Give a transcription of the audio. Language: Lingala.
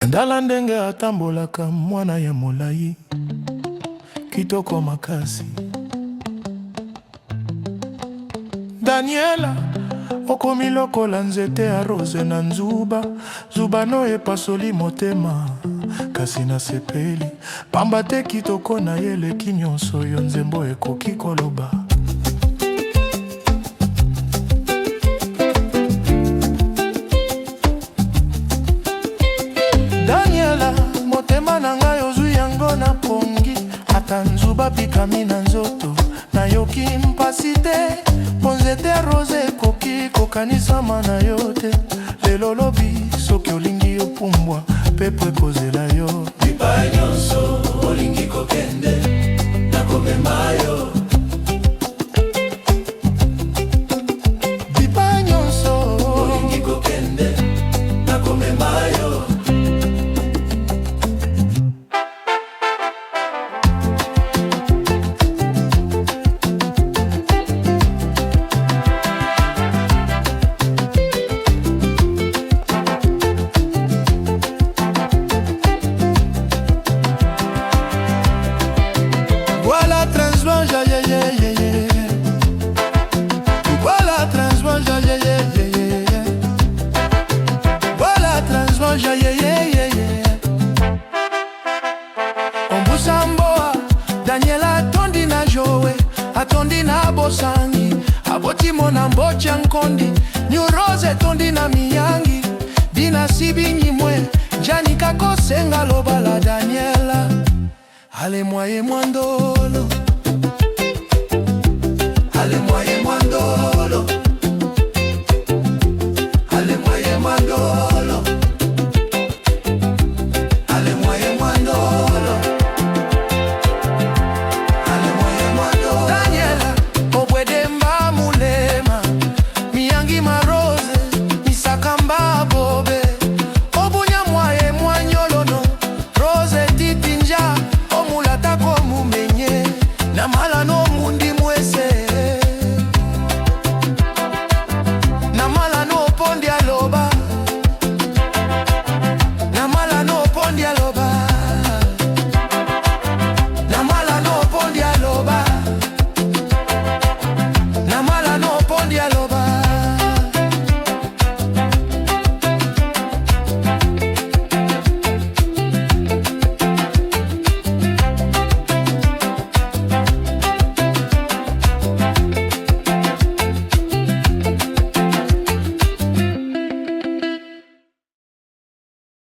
Ndala ndenge atambolaka mwana ya molai, kitoko makasi. Daniela okomi lokola nzete ya rose na nzuba, zuba no epasoli motema kasi nasepeli. Pamba te kitoko na ye eleki nyonso yo nzembo ekoki koloba. Daniela motema na ngai ozwi yango na pongi, ata nzuba pikami na nzoto nayoki mpasi te. Nzete rose ekoki kokanisama na yo te. Lelo lobi soki olingi opumbwa pepo ekozela yo. Bipai nyonso olingi kokende nakomema yo. Bipai nyonso olingi kokende nakomema yo. Voilà transmange yeah yeah yeah yeah. Voilà transmange yeah yeah yeah yeah. Voilà transmange yeah yeah yeah yeah. Ombusa mboa Daniela atondi na jowe, atondi na bosangi, aboti mona mbocha nkondi, New Rose tondi na miyangi, dina sibi nyimwe, jani kakosenga loba la Daniela. Ale mwaye mwandolo, ale mwaye